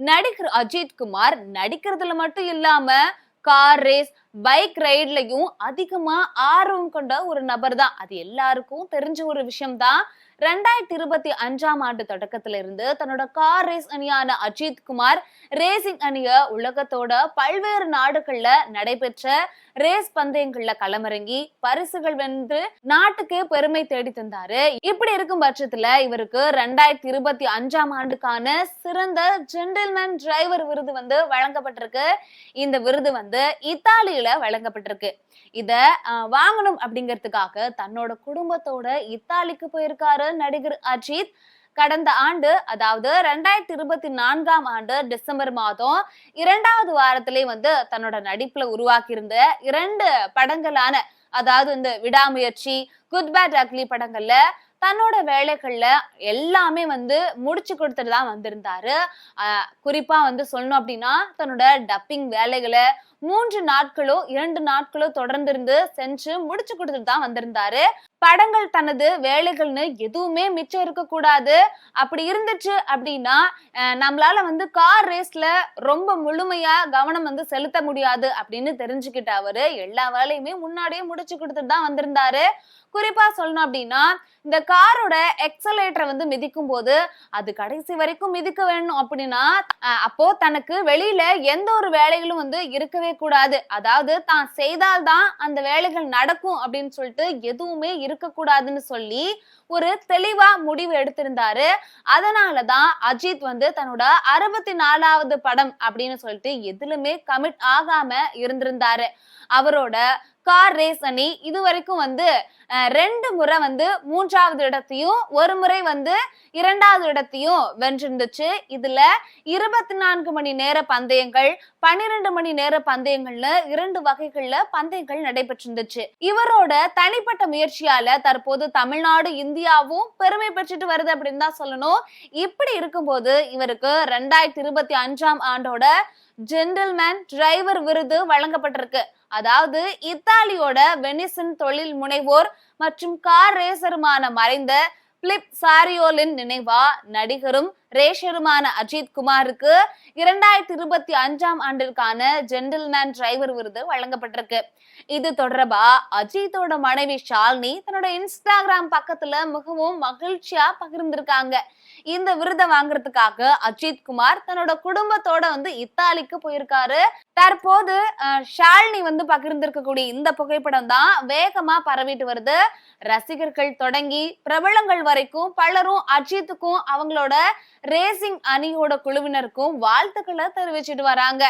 நடிகர் அஜித் குமார் நடிக்கிறதுல மட்டும் இல்லாம கார் ரேஸ், பைக் ரைட்லயும் அதிகமா ஆர்வம் கொண்ட ஒரு நபர் தான். அது எல்லாருக்கும் தெரிஞ்ச ஒரு விஷயம் தான். 2025ஆம் ஆண்டு தொடக்கத்துல இருந்து தன்னோட கார் ரேஸ் அணியான அஜித் குமார் ரேசிங் அணிய உலகத்தோட பல்வேறு நாடுகள்ல நடைபெற்ற ரேஸ் பந்தயங்கள்ல களமிறங்கி பரிசுகள் வென்று நாட்டுக்கு பெருமை தேடி தந்தாரு. இப்படி இருக்கும் பட்சத்துல இவருக்கு 2025ஆம் ஆண்டுக்கான சிறந்த ஜென்டில்மேன் டிரைவர் விருது வழங்கப்பட்டிருக்கு. இந்த விருது இத்தாலியில வழங்கப்பட்டிருக்கு. இத வாங்கணும் அப்படிங்கிறதுக்காக தன்னோட குடும்பத்தோட இத்தாலிக்கு போயிருக்காரு நடிகர் அஜித். கடந்த ஆண்டு, அதாவது 2024ஆம் ஆண்டு டிசம்பர் மாதம் 2வது வாரத்திலே தன்னோட நடிப்புல உருவாக்கி இருந்த 2 படங்களான, அதாவது இந்த விடாமுயற்சி, குட் பேட் அக்லி படங்கள்ல தன்னோட வேலைகள்ல எல்லாமே முடிச்சு கொடுத்துட்டு தான் வந்திருந்தாரு. குறிப்பா சொல்லணும் அப்படின்னா தன்னோட டப்பிங் வேலைகளை 3 நாட்களோ 2 நாட்களோ தொடர்ந்து இருந்து செஞ்சு முடிச்சு கொடுத்துட்டு தான் வந்திருந்தாரு. படங்கள் தனது வேலைகள்னு எதுவுமே மிச்சம் இருக்க கூடாது, அப்படி இருந்துச்சு அப்படின்னா நம்மளால கார் ரேஸ்ல ரொம்ப முழுமையா கவனம் செலுத்த முடியாது அப்படின்னு தெரிஞ்சுக்கிட்ட அவரு எல்லா வேலையுமே முன்னாடியே முடிச்சு கொடுத்துட்டு தான் வந்திருந்தாரு. குறிப்பா சொல்லணும் அப்படின்னா இந்த காரோட எக்ஸலேட்டரை மிதிக்கும் போது அது கடைசி வரைக்கும் மிதிக்க வேணும் அப்படின்னா அப்போ தனக்கு வெளியில எந்த ஒரு வேலைகளும் இருக்கவே கூடாது, அதாவது தான் செய்தால்தான் அந்த வேலைகள் நடக்கும் அப்படின்னு சொல்லிட்டு எதுவுமே இருக்கக்கூடாதுன்னு சொல்லி ஒரு தெளிவா முடிவு எடுத்திருந்தாரு. அதனாலதான் அஜித் தன்னோட 64வது படம் அப்படின்னு சொல்லிட்டு எதுலுமே கமிட் ஆகாம இருந்திருந்தாரு. அவரோட கார் ரேஸ் அணி இதுவரைக்கும் 2 முறை 3வது இடத்தையும், ஒரு முறை 2வது இடத்தையும் வென்றிருந்துச்சு. இதுல 24 மணி நேர பந்தயங்கள், 12 மணி நேர பந்தயங்கள்னு 2 வகைகள்ல பந்தயங்கள் நடைபெற்றிருந்துச்சு. இவரோட தனிப்பட்ட முயற்சியால தற்போது தமிழ்நாடு, இந்தியாவும் பெருமை பெற்றுட்டு வருது அப்படின்னு தான் சொல்லணும். இப்படி இருக்கும்போது இவருக்கு 2025ஆம் ஆண்டோட ஜென்டில்மேன் டிரைவர் விருது வழங்கப்பட்டிருக்கு. அதாவது இத்தாலியோட வெனிசின் தொழில் முனைவோர் மற்றும் கார் ரேசருமான மறைந்த பிலிப் சாரியோலின் நினைவா நடிகரும் ரேஷருமான அஜித் குமாருக்கு 2025ஆம் ஆண்டிற்கான ஜென்டில்மேன் டிரைவர் விருது வழங்கப்பட்டிருக்கு. இது தொடர்பா அஜித்தோட மனைவி ஷாலினி தன்னோட இன்ஸ்டாகிராம் பக்கத்துல மிகவும் மகிழ்ச்சியா பகிர்ந்திருக்காங்க. இந்த விருதை வாங்குறதுக்காக அஜித் குமார் தன்னோட குடும்பத்தோட இத்தாலிக்கு போயிருக்காரு. தற்போது ஷாலினி பகிர்ந்திருக்கக்கூடிய இந்த புகைப்படம் தான் வேகமா பரவிட்டு வருது. ரசிகர்கள் தொடங்கி பிரபலங்கள் வரைக்கும் பலரும் அஜித்துக்கும் அவங்களோட ரேசிங் அணியோட குழுவினருக்கும் வாழ்த்துக்களை தெரிவிச்சிட்டு வராங்க.